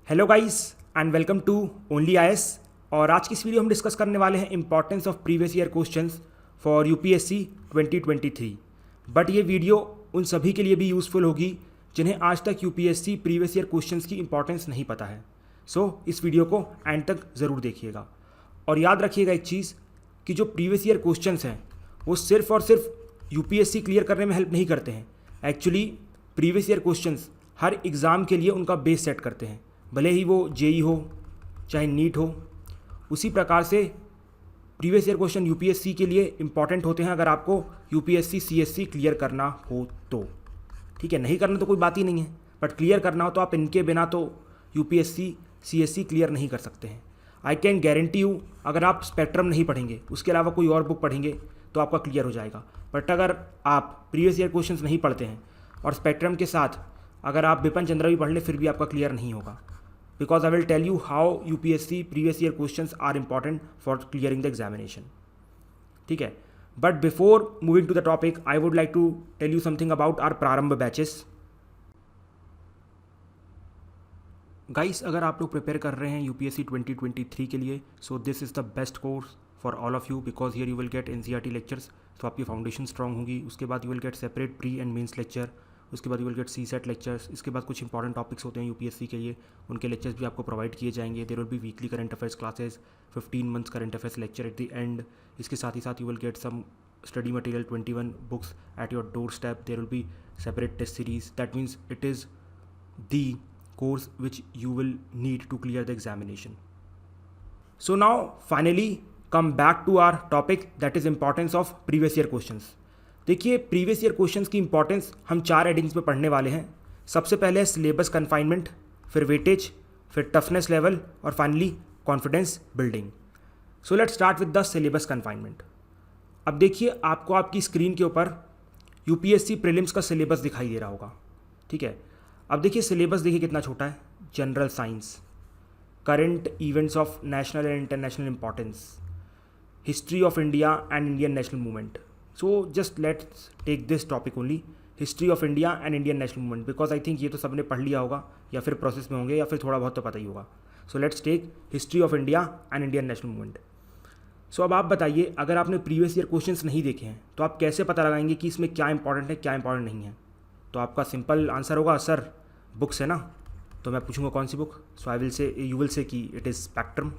Hello guys and welcome to only IAS. और आज की इस वीडियो हम डिस्कस करने वाले हैं importance of previous year questions for UPSC 2023। But ये वीडियो उन सभी के लिए भी यूज़फुल होगी जिन्हें आज तक यूपीएससी प्रीवियस ईयर क्वेश्चंस की इंपॉर्टेंस नहीं पता है। सो इस वीडियो को एंड तक ज़रूर देखिएगा और याद रखिएगा एक चीज़ कि जो प्रीवियस ईयर क्वेश्चंस हैं वो सिर्फ और सिर्फ यूपीएससी क्लियर करने में हेल्प नहीं करते हैं। एक्चुअली प्रीवियस ईयर क्वेश्चंस हर एग्ज़ाम के लिए उनका बेस सेट करते हैं, भले ही वो जेई हो चाहे नीट हो। उसी प्रकार से प्रीवियस ईयर क्वेश्चन यूपीएससी के लिए इंपॉर्टेंट होते हैं अगर आपको यूपीएससी सीएससी क्लियर करना हो तो। ठीक है, नहीं करना तो कोई बात ही नहीं है, बट क्लियर करना हो तो आप इनके बिना तो यूपीएससी सीएससी क्लियर नहीं कर सकते हैं। आई कैन गारंटी यू, अगर आप स्पेक्ट्रम नहीं पढ़ेंगे, उसके अलावा कोई और बुक पढ़ेंगे तो आपका क्लियर हो जाएगा। बट अगर आप प्रीवियस ईयर क्वेश्चंस नहीं पढ़ते हैं और स्पेक्ट्रम के साथ अगर आप बिपिन चंद्र भी पढ़ लें फिर भी आपका क्लियर नहीं होगा। Because I will tell you how UPSC previous year questions are important for clearing the examination. ठीक है, but before moving to the topic I would like to tell you something about our Prarambh batches. Guys, अगर आप लोग prepare कर रहे हैं UPSC 2023 के लिए, so this is the best course for all of you because here you will get NCERT lectures. तो आपकी फाउंडेशन स्ट्रांग होगी, उसके बाद you will get separate pre and mains lecture, उसके बाद you will get CSAT lectures. इसके बाद कुछ इंपॉर्टेंट टॉपिक्स होते हैं यूपीएससी के लिए, उनके लेक्चर्स भी आपको प्रोवाइड किए जाएंगे। There will be weekly current affairs classes, 15 months current affairs lecture at the end. इसके साथ ही साथ you will get some study material 21 books at your door step. There will be separate test series. That means it is the course which you will need to clear the examination. So now finally come back to our topic, that is importance of previous year questions. देखिए, previous year questions की importance हम 4 headings में पढ़ने वाले हैं। सबसे पहले है सिलेबस कन्फाइनमेंट, फिर वेटेज, फिर टफनेस लेवल और finally confidence building. So let's start with the syllabus confinement. अब देखिए, आपको आपकी स्क्रीन के ऊपर यूपीएससी प्रीलिम्स का सिलेबस दिखाई दे रहा होगा। ठीक है, अब देखिए सिलेबस देखिए कितना छोटा है। General science, current events of national and international importance, history of India and Indian national movement. So just let's take this topic only, history of India and Indian national movement, because I think ये तो सबने पढ़ लिया होगा या फिर process में होंगे या फिर थोड़ा बहुत तो पता ही होगा। So let's take history of India and Indian national movement. So अब आप बताइए, अगर आपने प्रीवियस ईयर क्वेश्चंस नहीं देखे हैं तो आप कैसे पता लगाएंगे कि इसमें क्या इंपॉर्टेंट है क्या इंपॉर्टेंट नहीं है? तो आपका सिंपल आंसर होगा, सर बुक्स है ना। तो मैं पूछूंगा कौन सी book? So I will say, you will say कि it is spectrum.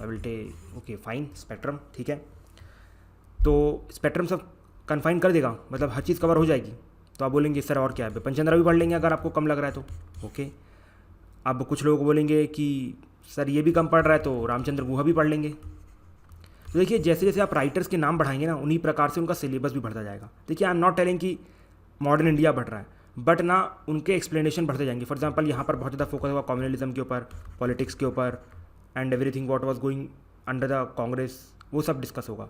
I will tell okay fine spectrum. ठीक है, तो स्पेक्ट्रम सब कन्फाइन कर देगा, मतलब हर चीज़ कवर हो जाएगी। तो आप बोलेंगे सर और क्या है, बिपिन चंद्र भी पढ़ लेंगे अगर आपको कम लग रहा है तो। ओके, अब कुछ लोग बोलेंगे कि सर ये भी कम पढ़ रहा है तो रामचंद्र गुहा भी पढ़ लेंगे। तो देखिए, जैसे जैसे आप राइटर्स के नाम बढ़ाएंगे ना, उन्हीं प्रकार से उनका सिलेबस भी बढ़ता जाएगा। देखिए, आई एम नॉट टेलिंग कि मॉडर्न इंडिया बढ़ रहा है, बट ना उनके एक्सप्लेनेशन बढ़ते जाएंगे। फॉर एग्जांपल, यहाँ पर बहुत ज़्यादा फोकस होगा कम्युनलिज्म के ऊपर, पॉलिटिक्स के ऊपर and everything what was going under the Congress, वो सब डिस्कस होगा।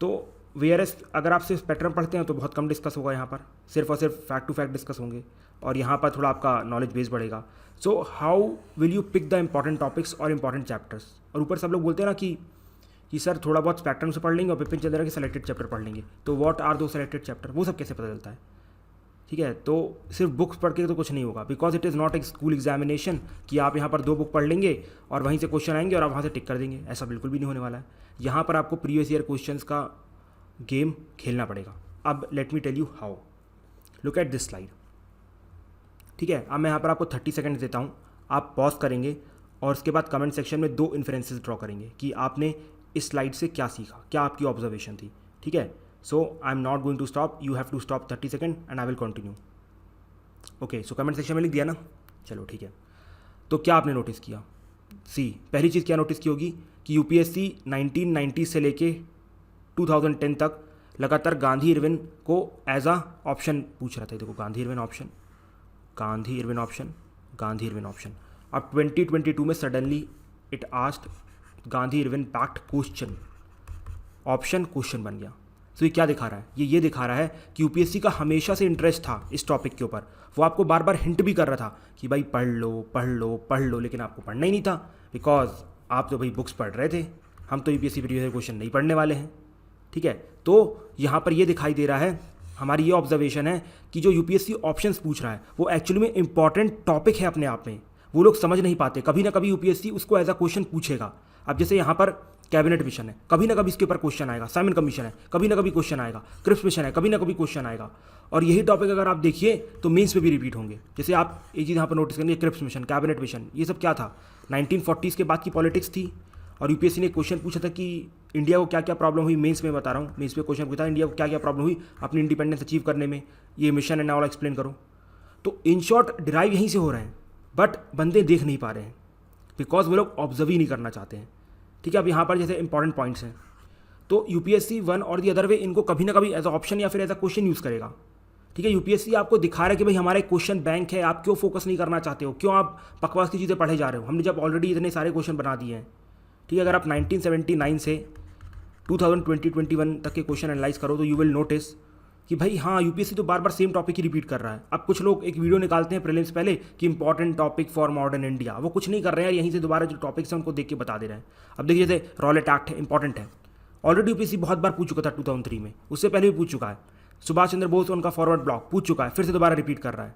तो वेयरएस अगर आप सिर्फ स्पेक्ट्रम पढ़ते हैं तो बहुत कम डिस्कस होगा, यहाँ पर सिर्फ और सिर्फ फैक्ट टू फैक्ट डिस्कस होंगे और यहाँ पर थोड़ा आपका नॉलेज बेस बढ़ेगा। So how will you pick the important topics और इंपॉर्टेंट चैप्टर्स? और ऊपर सब लोग बोलते हैं ना कि सर थोड़ा बहुत स्पेक्ट्रम से पढ़ लेंगे और बिपिन चंद्र के सेलेक्टेड चैप्टर पढ़ लेंगे, तो व्हाट आर दो सेलेक्टेड चैप्टर, वो सब कैसे पता चलता है? ठीक है, तो सिर्फ बुक्स पढ़ के तो कुछ नहीं होगा, because it is not a school examination कि आप यहाँ पर 2 बुक पढ़ लेंगे और वहीं से क्वेश्चन आएंगे और आप वहाँ से टिक कर देंगे। ऐसा बिल्कुल भी नहीं होने वाला है। यहाँ पर आपको प्रीवियस ईयर क्वेश्चंस का गेम खेलना पड़ेगा। अब let me tell you how. Look at this slide. ठीक है, अब मैं यहाँ पर आपको 30 सेकेंड देता हूँ, आप पॉज करेंगे और उसके बाद कमेंट सेक्शन में 2 इन्फ्रेंसेस ड्रॉ करेंगे कि आपने इस स्लाइड से क्या सीखा, क्या आपकी ऑब्जर्वेशन थी। ठीक है, so I'm not going to stop, you have to stop 30 seconds and I will continue. Okay, so comment section में लिख दिया ना, चलो ठीक है। तो क्या आपने नोटिस किया? पहली चीज़ क्या नोटिस की होगी कि यूपीएससी 1990 से लेके 2010 तक लगातार गांधी इरविन को एज आ ऑप्शन पूछ रहा था। देखो, Gandhi Irwin option, Gandhi Irwin option, Gandhi Irwin option. अब 2022 में suddenly it asked Gandhi Irwin pact question, option question बन गया। तो ये क्या दिखा रहा है? ये दिखा रहा है कि यूपीएससी का हमेशा से इंटरेस्ट था इस टॉपिक के ऊपर। वो आपको बार बार हिंट भी कर रहा था कि भाई पढ़ लो पढ़ लो पढ़ लो, लेकिन आपको पढ़ना ही नहीं था बिकॉज आप तो भाई बुक्स पढ़ रहे थे। हम तो यूपीएससी प्रीवियस क्वेश्चन नहीं पढ़ने वाले हैं। ठीक है, तो यहाँ पर ये दिखाई दे रहा है, हमारी ये ऑब्जर्वेशन है कि जो यूपीएससी ऑप्शंस पूछ रहा है वो एक्चुअली में इंपॉर्टेंट टॉपिक है अपने आप में। वो लोग समझ नहीं पाते। कभी ना कभी यूपीएससी उसको एज अ क्वेश्चन पूछेगा। अब जैसे यहाँ पर कैबिनेट मिशन है, कभी ना कभी इसके ऊपर क्वेश्चन आएगा। साइमन कमीशन है, कभी ना कभी क्वेश्चन आएगा। क्रिप्स मिशन है, कभी ना कभी क्वेश्चन आएगा। और यही टॉपिक अगर आप देखिए तो मेंस पे भी रिपीट होंगे। जैसे आप एक चीज़ यहाँ पर नोटिस करेंगे, क्रिप्स मिशन, कैबिनेट मिशन, ये सब क्या था? 1940s के बाद की पॉलिटिक्स थी। और यूपीएससी ने क्वेश्चन पूछा था कि इंडिया को क्या क्या प्रॉब्लम हुई। मेंस में बता रहा हूँ, मेंस पे क्वेश्चन पूछा इंडिया को क्या क्या प्रॉब्लम हुई अपनी इंडिपेंडेंस अचीव करने में, ये मिशन एंड ऑल एक्सप्लेन करो। तो इन शॉर्ट डिराइव यहीं से हो रहे हैं, बट बंदे देख नहीं पा रहे हैं बिकॉज वो लोग ऑब्जर्व ही नहीं करना चाहते हैं। ठीक है, अब यहाँ पर जैसे इंपॉर्टेंट पॉइंट्स हैं, तो यूपीएससी वन और दी अदर वे इनको कभी ना कभी एज अ ऑप्शन या फिर एज अ क्वेश्चन यूज़ करेगा। ठीक है, यूपीएससी आपको दिखा रहा है कि भाई हमारा एक क्वेश्चन बैंक है, आप क्यों फोकस नहीं करना चाहते हो, क्यों आप बकवास की चीज़ें पढ़े जा रहे हो, हमने जब ऑलरेडी इतने सारे क्वेश्चन बना दिए हैं। ठीक है, अगर आप 1979 से 2020-21 तक के क्वेश्चन एनालाइज करो तो यू विल नोटिस कि भाई हाँ, यूपीएससी तो बार बार सेम टॉपिक ही रिपीट कर रहा है। अब कुछ लोग एक वीडियो निकालते हैं प्रीलिम्स पहले कि important topic for modern India, वो कुछ नहीं कर रहे हैं, यहीं से दोबारा जो टॉपिक्स हैं उनको देख के बता दे रहे हैं। अब देखिए जैसे रॉलेट एक्ट है, इंपॉर्टेंट है, ऑलरेडी यूपीएससी बहुत बार पूछ चुका था 2003 में, उससे पहले भी पूछ चुका है। सुभाष चंद्र बोस उनका फॉरवर्ड ब्लॉक पूछ चुका है, फिर से दोबारा रिपीट कर रहा है।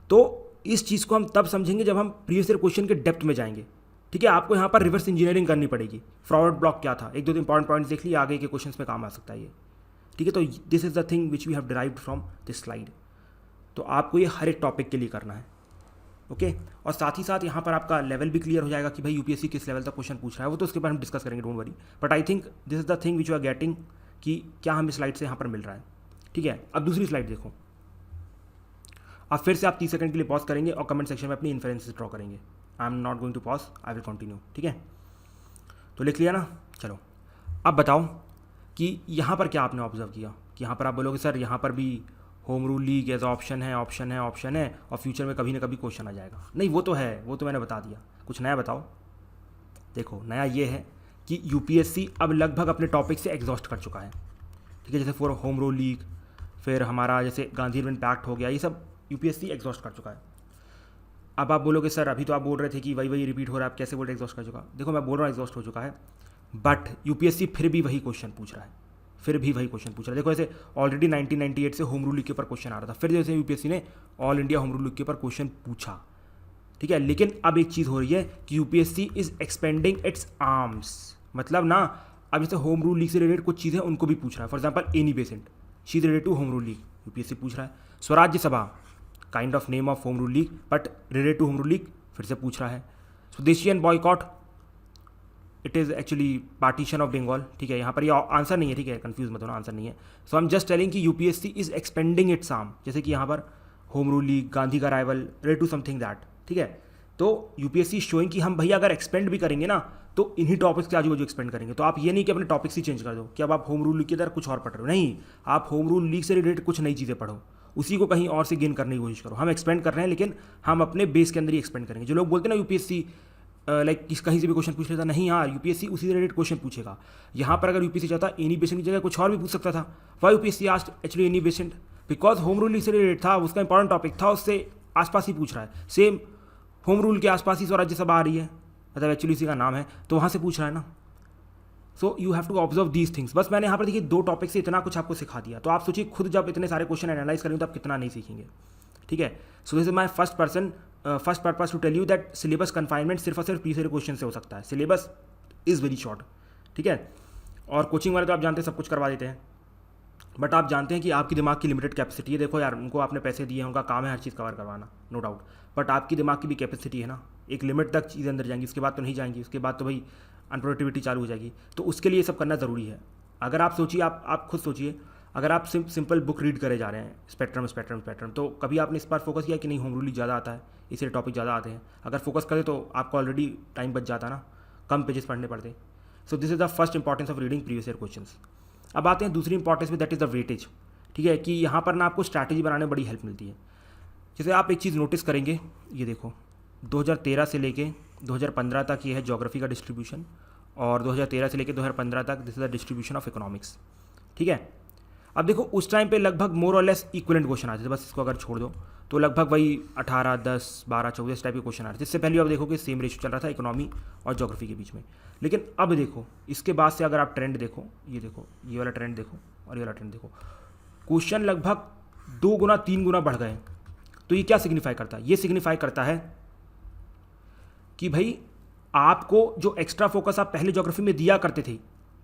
तो इस चीज़ को हम तब समझेंगे जब हम प्रीवियस ईयर क्वेश्चन के डेप्थ में जाएंगे। ठीक है, आपको यहाँ पर रिवर्स इंजीनियरिंग करनी पड़ेगी। फॉरवर्ड ब्लॉक क्या था, एक दो इंपॉर्टेंट पॉइंट्स देख लिए, आगे के क्वेश्चंस में काम आ सकता है ये। ठीक है, तो this is the thing which we have derived from this slide. तो आपको ये हर एक टॉपिक के लिए करना है। ओके, और साथ ही साथ यहाँ पर आपका लेवल भी क्लियर हो जाएगा कि भाई यूपीएससी किस लेवल तक क्वेश्चन पूछ रहा है, वो तो उसके बारे में डिस्कस करेंगे, don't worry. But I think this is the thing which you are getting कि क्या हमें स्लाइड से यहाँ पर मिल रहा है। ठीक है, अब दूसरी स्लाइड देखो। अब फिर से आप 30 सेकंड के लिए पॉज करेंगे और कमेंट सेक्शन में अपनी इन्फ्रेंसेस ड्रॉ करेंगे। I am not going to pause, I will continue. ठीक है, तो लिख लिया ना? चलो अब बताओ कि यहाँ पर क्या आपने ऑब्जर्व किया कि यहाँ पर आप बोलोगे सर यहाँ पर भी home rule league as option है, ऑप्शन है, ऑप्शन है, और फ्यूचर में कभी ना कभी क्वेश्चन आ जाएगा। नहीं, वो तो है, वो तो मैंने बता दिया। कुछ नया बताओ। देखो, नया ये है कि यूपीएससी अब लगभग अपने टॉपिक से एग्जॉस्ट कर चुका है। ठीक है, जैसे फॉर होम रूल लीग, फिर हमारा जैसे गांधी इरविन पैक्ट हो गया, ये सब यूपीएससी एग्जॉस्ट कर चुका है। अब आप बोलोगे सर अभी तो आप बोल रहे थे कि वही रिपीट हो रहा है, आप कैसे बोल रहे एग्जॉस्ट कर चुका? देखो, मैं बोल रहा हूँ एग्जॉस्ट हो चुका है, बट यूपीएससी फिर भी वही क्वेश्चन पूछ रहा है, फिर भी वही क्वेश्चन पूछ रहा है। देखो, ऐसे ऑलरेडी 1998 से होम रूल लीग के ऊपर क्वेश्चन आ रहा था, फिर जैसे यूपीएससी ने all India home rule league के ऊपर क्वेश्चन पूछा। ठीक है, लेकिन अब एक चीज़ हो रही है कि UPSC is expanding its arms. मतलब ना, अब जैसे होम रूल लीग से रिलेटेड कुछ चीज़ें उनको भी पूछ रहा है। For example Annie Besant, she is related to home rule league, UPSC पूछ रहा है। Swarajya Sabha, kind of name of home rule league but related to home rule league, फिर से पूछ रहा है। Swadeshi and boycott, it is actually partition of Bengal. ठीक है, यहाँ पर ये आंसर नहीं है। ठीक है, कंफ्यूज मत होना, आंसर नहीं है। So I am just telling कि UPSC is expanding its arm, जैसे कि यहाँ पर होम रूल लीग, गांधी का rival, related to something that. ठीक है, तो यूपीएससी शोइंग कि हम भैया अगर एक्सपेंड भी करेंगे ना तो इन्हीं टॉपिक्स के आजू बाजू एक्सपेंड करेंगे। तो आप ये नहीं कि अपने टॉपिक्स ही चेंज कर दो कि अब आप होम रूल लीग की तरह कुछ और पढ़ रहे हो। नहीं, आप होम रूल लीग से रिलेटेड कुछ नई चीज़ें पढ़ो, उसी को कहीं और से गेन करने की कोशिश करो। हम एक्सपेंड कर रहे हैं, लेकिन हम अपने बेस के अंदर ही एक्सपेंड करेंगे। जो लोग बोलते हैं ना यूपीएससी लाइक कहीं से भी क्वेश्चन पूछ लेता, नहीं यार, यूपीएससी उसी से रिलेटेड क्वेश्चन पूछेगा। यहाँ पर अगर यूपीएससी चाहता एनी बेसेंट की जगह कुछ और भी पूछ सकता था। Why UPSC asked actually Annie Besant? Because home rule से रिलेटेड था, उसका इंपॉर्टेंट टॉपिक था, उससे आसपास ही पूछ रहा है। सेम होम रूल के आसपास ही स्वराज्य सभा आ रही है, मतलब एक्चुअली इसी का नाम है, तो वहाँ से पूछ रहा है ना। So you have to observe these things. बस मैंने यहाँ पर देखिए 2 टॉपिक से इतना कुछ आपको सिखा दिया, तो आप सोचिए खुद जब इतने सारे क्वेश्चन एनालाइज करेंगे तो आप कितना नहीं सीखेंगे। ठीक है, so this is my first purpose to tell you that syllabus confinement सिर्फ और सिर्फ प्रीवियस ईयर क्वेश्चन से हो सकता है। Syllabus is very short. ठीक है, और कोचिंग वाले तो आप जानते हैं सब कुछ करवा देते हैं, बट आप जानते हैं कि आपकी दिमाग की लिमिटेड कैपेसिटी है। देखो यार, उनको आपने पैसे दिए हैं, उनका काम है हर चीज़ कवर करवाना, नो डाउट, बट आपकी दिमाग की भी कैपेसिटी है ना। एक लिमिट तक चीज़ें अंदर जाएंगी, उसके बाद तो नहीं जाएंगी, उसके बाद तो भाई अनप्रोडक्टिविटी चालू हो जाएगी। तो उसके लिए सब करना ज़रूरी है। अगर आप सोचिए, आप खुद सोचिए, अगर आप सिंपल बुक रीड करे जा रहे हैं, स्पेक्ट्रम, तो कभी आपने इस बार फोकस किया कि नहीं होम रूल ज़्यादा आता है, इसलिए टॉपिक ज़्यादा आते हैं? अगर फोकस करें तो आपको ऑलरेडी टाइम बच जाता ना, कम पेजेस पढ़ने पड़ते। सो this is the first importance of reading previous year questions. अब आते हैं दूसरी इंपॉर्टेंस में, दैट इज़ द वेटेज। ठीक है, कि यहाँ पर ना आपको स्ट्रैटेजी बनाने में बड़ी हेल्प मिलती है। जैसे आप एक चीज़ नोटिस करेंगे, ये देखो 2013 से लेके 2015 तक ये है ज्योग्राफी का डिस्ट्रीब्यूशन, और 2013 से लेके 2015 तक this is the distribution of economics. ठीक है, अब देखो उस टाइम पे लगभग मोर और लेस इक्वलेंट क्वेश्चन आते थे, बस इसको अगर छोड़ दो तो लगभग वही 18, 10, 12, 14 इस टाइप के क्वेश्चन आ रहे थे। जिससे पहले आप देखोगे सेम रेशियो चल रहा था इकोनॉमी और ज्योग्राफी के बीच में। लेकिन अब देखो, इसके बाद से अगर आप ट्रेंड देखो, ये वाला ट्रेंड देखो और ये वाला ट्रेंड देखो, क्वेश्चन लगभग 2 गुना 3 गुना बढ़ गए। तो ये क्या सिग्निफाई करता है? ये सिग्निफाई करता है कि भाई आपको जो एक्स्ट्रा फोकस आप पहले ज्योग्राफी में दिया करते थे,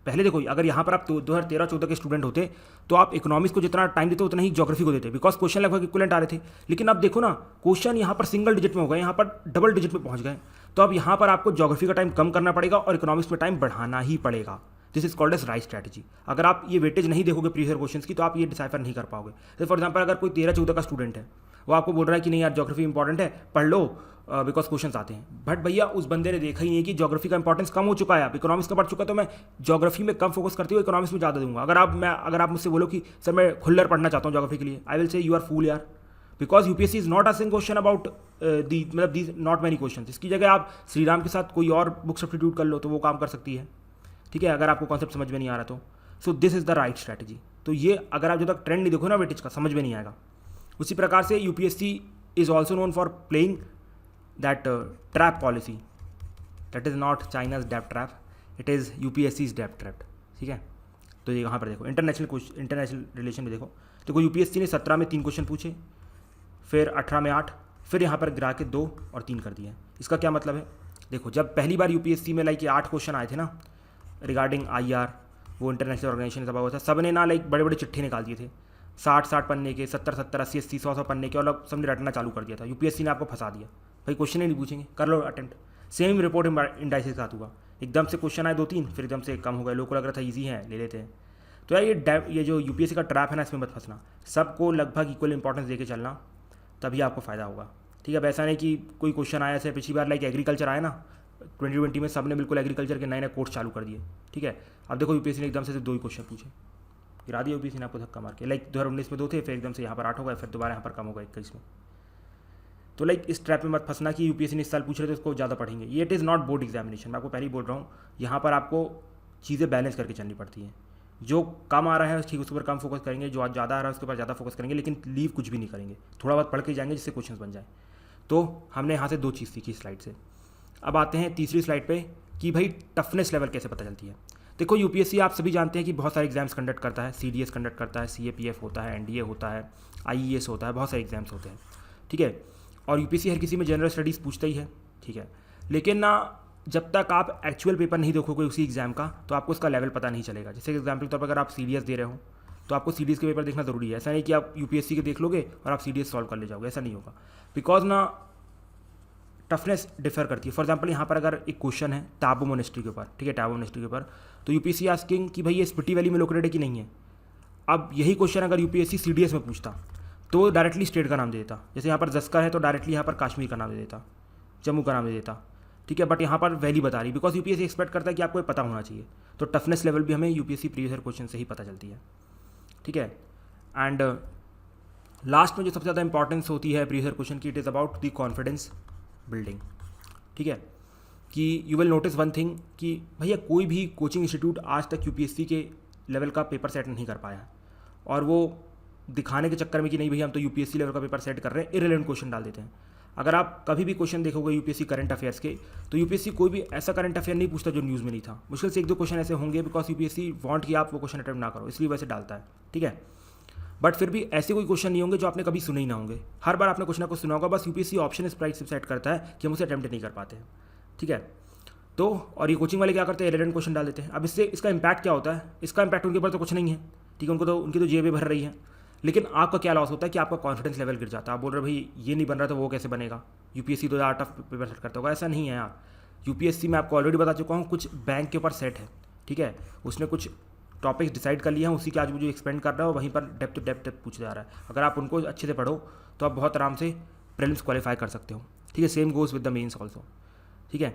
पहले देखो अगर यहाँ पर आप 2013-14 के स्टूडेंट होते तो आप इकोनॉमिक्स को जितना टाइम देते उतना ही ज्योग्राफी को देते, बिकॉज क्वेश्चन लगभग इक्वलेंट आ रहे थे। लेकिन अब देखो ना, क्वेश्चन यहाँ पर सिंगल डिजिट में हो गए, यहाँ पर डबल डिजिट में पहुँच गए। तो अब यहाँ पर आपको ज्योग्राफी का टाइम कम करना पड़ेगा और इकोनॉमिक्स में टाइम बढ़ाना ही पड़ेगा। This is called as right strategy. अगर आप ये वेटेज नहीं देखोगे प्रीवियस क्वेश्चन की तो आप ये डिसाइफर नहीं कर पाओगे। जैसे फॉर एग्जाम्पल अगर कोई 13-14 का स्टूडेंट है, वो आपको बोल रहा है कि नहीं यार ज्योग्राफी इंपॉर्टेंट है, पढ़ लो बिकॉज क्वेश्चन आते हैं, बट भैया उस बंदे ने देखा ही नहीं कि ज्योग्राफी का इंपॉर्टेंस कम हो चुका है, अब इकोनॉमिक्स का बढ़ चुका है, तो मैं ज्योग्राफी में कम फोकस करती हूँ, इकोनॉमिक्स में ज़्यादा दूंगा। अगर आप मुझसे बोलो कि सर मैं खुल्लर पढ़ना चाहता हूँ ज्योग्राफी के लिए, I will say you are fool यार, because UPSC is not asking question about these not many question. इसकी जगह आप श्री राम के साथ कोई और बुक सब्स्टिट्यूट कर लो तो वो काम कर सकती है, ठीक है, अगर आपको कॉन्सेप्ट समझ में नहीं आ रहा तो। सो this is the right strategy. तो ये अगर आप जब तक ट्रेंड नहीं देखो ना वेटेज का, समझ में नहीं आएगा। उसी प्रकार से UPSC is also known for playing that trap policy, that is not China's debt trap, it is UPSC's debt trap, ठीक है। तो ये यहाँ पर देखो इंटरनेशनल रिलेशन में देखो यूपीएससी ने 17 में 3 क्वेश्चन पूछे, फिर 18 में 8, फिर यहाँ पर गिरा के 2 और 3 कर दिए। इसका क्या मतलब है, देखो जब पहली बार यूपीएससी में लाइक 8 क्वेश्चन आए थे ना रिगार्डिंग आईआर, वो इंटरनेशनल ऑर्गेनाइजेशन सभा हुआ था, सब ने ना लाइक बड़े बड़े चिट्ठे निकाल दिए थे, 60 पन्ने के, 70 80 100 पन्ने के, और सबने रटना चालू कर दिया था। यूपीएससी ने आपको फंसा दिया, भाई क्वेश्चन ही नहीं पूछेंगे, कर लो अटेम्प्ट। सेम रिपोर्ट इंडाइसिस के साथ हुआ, एकदम से क्वेश्चन आए 2-3, फिर एकदम से कम हो गए, लोगों को लग रहा था ईजी है ले लेते हैं। तो यार ये जो यूपीएससी का ट्रैप है ना, इसमें मत फंसना, सबको लगभग इक्वल इंपॉर्टेंस देके चलना, तभी आपको फ़ायदा होगा, ठीक है। अब ऐसा नहीं कि कोई क्वेश्चन आया ऐसे, पिछली बार लाइक एग्रीकल्चर आया ना 2020 में, सबने बिल्कुल एग्रीकल्चर के नए नए कोर्स चालू कर दिए, ठीक है। अब देखो यूपीएससी ने एकदम से सिर्फ 2 ही क्वेश्चन पूछे, गिरा दिया यूपीएससी ने आपको धक्का मार के, लाइक 2019 में 2 थे, फिर एकदम से यहाँ पर 8 हो गए, फिर दोबारा यहाँ पर कम हो गए 21 में। तो लाइक इस ट्रैप में मत फंसना कि यूपीएससी ने इस साल पूछ रहे तो उसको ज़्यादा पढ़ेंगे, ये it is not board examination. मैं आपको पहले ही बोल रहा हूँ, यहाँ पर आपको चीज़ें बैलेंस करके चलनी पड़ती हैं। जो कम आ रहा है ठीक उसके ऊपर कम फोकस करेंगे, जो आज ज़्यादा आ रहा है उसके ऊपर ज़्यादा फोकस करेंगे, लेकिन लीव कुछ भी नहीं करेंगे, थोड़ा बहुत पढ़ के जाएंगे जिससे क्वेश्चन बन जाए। तो हमने यहाँ से 2 चीज़ सीखी स्लाइड से। अब आते हैं तीसरी स्लाइड पे कि भाई टफनेस लेवल कैसे पता चलती है। देखो यूपीएससी आप सभी जानते हैं कि बहुत सारे एग्जाम्स कंडक्ट करता है, सीडीएस कंडक्ट करता है, सीएपीएफ होता है, एनडीए होता है, आईईएस होता है, बहुत सारे एग्जाम्स होते हैं, ठीक है। और यूपीएससी हर किसी में जनरल स्टडीज़ पूछता ही है, ठीक है। लेकिन ना जब तक आप एक्चुअल पेपर नहीं देखोगे उसी एग्जाम का तो आपको उसका लेवल पता नहीं चलेगा। जैसे एग्जाम्पल के तौर पर अगर आप सीडीएस दे रहे हो तो आपको सीडीएस के पेपर देखना ज़रूरी है। ऐसा नहीं कि आप यूपीएससी के देख लोगे और आप सीडीएस सॉल्व कर ले जाओगे, ऐसा नहीं होगा, बिकॉज ना टफनेस डिफर करती है। फॉर एग्जाम्पल यहाँ पर अगर एक क्वेश्चन है टाबू मोनेस्ट्री के ऊपर, ठीक है, टाबू मोनेस्ट्री के ऊपर, तो यूपीएससी आस्किंग कि भाई ये स्पिटी वैली में लोकेटेड है कि नहीं है। अब यही क्वेश्चन अगर यूपीएससी सीडीएस में पूछता तो डायरेक्टली स्टेट का नाम दे देता, जैसे यहाँ पर जस्कर है तो डायरेक्टली यहाँ पर कश्मीर का नाम दे देता, जम्मू का नाम दे देता, ठीक है। बट यहाँ पर वैली बता रही, बिकॉज यूपीएससी एक्सपेक्ट करता है कि आपको पता होना चाहिए। तो टफनेस लेवल भी हमें यूपीएससी प्रीवियस क्वेश्चन से ही पता चलती है, ठीक है। एंड लास्ट में जो सबसे ज़्यादा इंपॉर्टेंस होती है प्रीवियस क्वेश्चन की, it is about the confidence building, ठीक है। कि you will notice one thing कि भैया कोई भी कोचिंग इंस्टीट्यूट आज तक यूपीएससी के लेवल का पेपर सेट नहीं कर पाया, और वो दिखाने के चक्कर में कि नहीं भैया हम तो यूपीएससी लेवल का पेपर सेट कर रहे हैं, इरेलेवेंट क्वेश्चन डाल देते हैं। अगर आप कभी भी क्वेश्चन देखोगे यूपीएससी करंट अफेयर्स के, तो यूपीएससी कोई भी ऐसा करंट अफेयर नहीं पूछता जो न्यूज़ में नहीं था। मुश्किल से 1-2 क्वेश्चन ऐसे होंगे, बिकॉज यूपीएससी वांट कि आप वो क्वेश्चन अटेम्प्ट ना करो, इसलिए वैसे डालता है, ठीक है। बट फिर भी ऐसे कोई क्वेश्चन नहीं होंगे जो आपने कभी सुने ही ना होंगे, हर बार आपने कुछ ना कुछ सुना होगा, बस यूपीएससी ऑप्शन इस प्राइस से सेट करता है कि हम उसे अटेम्प्ट नहीं कर पाते हैं, ठीक है। तो और ये कोचिंग वाले क्या करते हैं, इरेलेवेंट क्वेश्चन डाल देते हैं। अब इससे इसका इंपैक्ट क्या होता है, इसका इंपैक्ट उनके ऊपर तो कुछ नहीं है, ठीक है, उनकी तो जेबें भर रही है, लेकिन आपका क्या लॉस होता है कि आपका कॉन्फिडेंस लेवल गिर जाता है। आप बोल रहे भाई ये नहीं बन रहा तो वो कैसे बनेगा, यूपीएससी तो आर्ट ऑफ पेपर सेट करता होगा, ऐसा नहीं है यार। यूपीएससी में आपको ऑलरेडी बता चुका हूँ, कुछ बैंक के ऊपर सेट है, ठीक है, उसने कुछ टॉपिक्स डिसाइड कर लिया है, उसी के आज मुझे एक्सपेंड कर रहा है, वहीं पर डेप्थ पूछा जा रहा है। अगर आप उनको अच्छे से पढ़ो तो आप बहुत आराम से प्रीलिम्स क्वालिफाई कर सकते हो, ठीक है। Same goes with the mains also, ठीक है।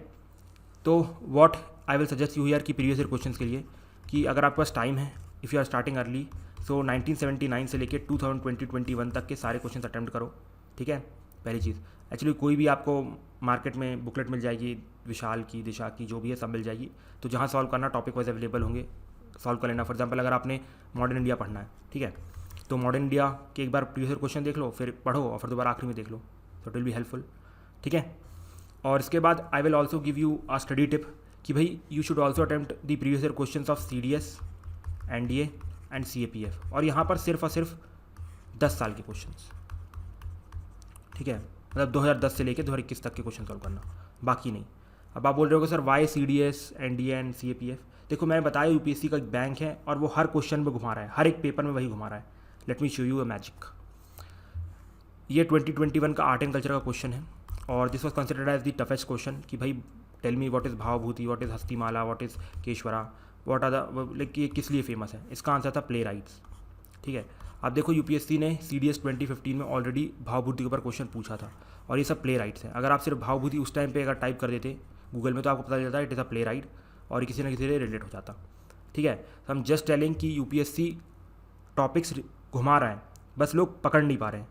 तो what I will suggest you here कि प्रीवियस ईयर क्वेश्चंस के लिए कि अगर आपके पास टाइम है, if you are starting early, so 1979 से लेके 2020-21 तक के सारे क्वेश्चन अटैम्प्ट करो, ठीक है। पहली चीज़, एक्चुअली कोई भी आपको मार्केट में बुकलेट मिल जाएगी, विशाल की, दिशा की, जो भी है सब मिल जाएगी, तो जहाँ सॉल्व करना टॉपिक वाइज अवेलेबल होंगे, सॉल्व कर लेना। फॉर एग्जाम्पल अगर आपने मॉडर्न इंडिया पढ़ना है, ठीक है, तो मॉडर्न इंडिया के एक बार प्रीवियस क्वेश्चन देख लो, फिर पढ़ो और फिर दोबारा आखिरी में देख लो, तो इट विल बी हेल्पफुल, ठीक है। और इसके बाद I will also give you a study tip कि भाई you should also attempt the previous year question of CDS, NDA and CAPF, और यहाँ पर सिर्फ और सिर्फ 10 साल के क्वेश्चन, ठीक है, मतलब 2010 से लेकर 2021 तक के क्वेश्चन सॉल्व करना। बाकी नहीं। अब आप बोल रहे हो sir why CDS NDA and CAPF। देखो मैंने बताया UPSC का एक बैंक है और वो हर क्वेश्चन में घुमा रहा है, हर एक पेपर में वही घुमा रहा है। Let me show you a magic. ये 2021 का आर्ट एंड कल्चर का क्वेश्चन है और this was considered as the toughest question कि भाई tell me what is Bhavabhuti, what is Hastimalla, what is केशवरा, व्हाट आर द लाइक ये किस लिए फेमस है। इसका आंसर था प्ले राइट्स। ठीक है, अब देखो UPSC ने CDS 2015 में ऑलरेडी भावभूति के ऊपर क्वेश्चन पूछा था और ये सब प्ले राइट्स हैं। अगर आप सिर्फ भावभूति उस टाइम पे अगर टाइप कर देते गूगल में तो आपको पता चल जाता है it is a play right और किसी न किसी से रिलेट हो जाता। ठीक है, तो हम जस्ट टेलिंग कि UPSC टॉपिक्स घुमा रहा है, बस लोग पकड़ नहीं पा रहे हैं।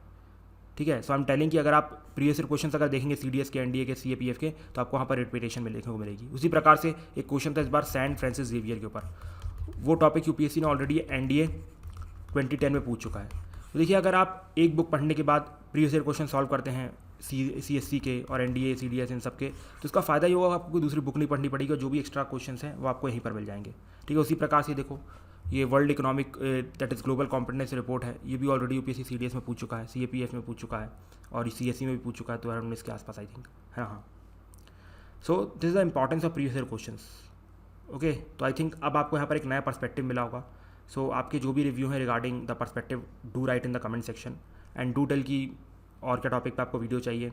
ठीक है, सो आई एम टेलिंग कि अगर आप प्रीवियस ईयर क्वेश्चन अगर देखेंगे CDS के, NDA के, CAPF के, तो आपको वहाँ पर रिपीटेशन में देखने को मिलेगी। उसी प्रकार से एक क्वेश्चन था इस बार सैन फ्रांसिस जेवियर के ऊपर, वो टॉपिक UPSC ने ऑलरेडी NDA 2010 में पूछ चुका है। तो देखिए अगर आप एक बुक पढ़ने के बाद प्रीवियस ईयर क्वेश्चन सॉल्व करते हैं CSC के और NDA CDS इन सब के, तो इसका फ़ायदा ये होगा आपको कोई दूसरी बुक नहीं पढ़नी पड़ेगी और जो भी एक्स्ट्रा क्वेश्चंस हैं वो आपको यहीं पर मिल जाएंगे। ठीक है, उसी प्रकार से देखो ये world economic that is global competence report है, ये भी ऑलरेडी UPSC CDS में पूछ चुका है, CAPF में पूछ चुका है और CSC में भी पूछ चुका है 2019 के आसपास आई थिंक, है हाँ। सो this is the importance of previous year questions. Okay, तो आई थिंक अब आपको यहाँ पर एक नया पर्सपेक्टिव मिला होगा। सो आपके जो भी रिव्यू है regarding the perspective do write in the comment section and do tell कि और क्या टॉपिक पे आपको वीडियो चाहिए।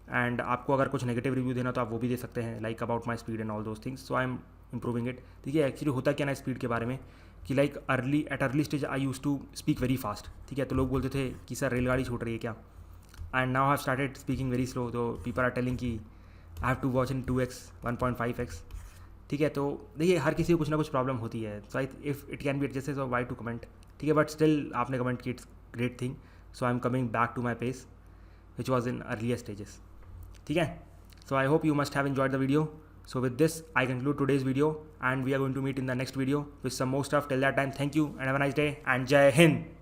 एंड आपको अगर कुछ नेगेटिव रिव्यू देना तो आप वो भी दे सकते हैं, like about my speed and all those things. So I am improving it. देखिए एक्चुअली होता क्या ना स्पीड के बारे में कि like early stage I use to speak very fast. ठीक है, तो लोग बोलते थे कि सर रेलगाड़ी छूट रही है क्या, and now have started speaking very slow, तो पीपल आर टेलिंग कि I have to watch in 2x 1.5x। ठीक है, तो देखिए हर किसी को कुछ ना कुछ प्रॉब्लम होती है। So I if it can be adjusted so why to comment. ठीक है, बट स्टिल आपने कमेंट की it's great thing. So I am coming back to my pace which was in earlier stages. ठीक है, so I hope you must have enjoyed the video. So with this, I conclude today's video and we are going to meet in the next video with some more stuff. Till that time, thank you and have a nice day and Jai Hind.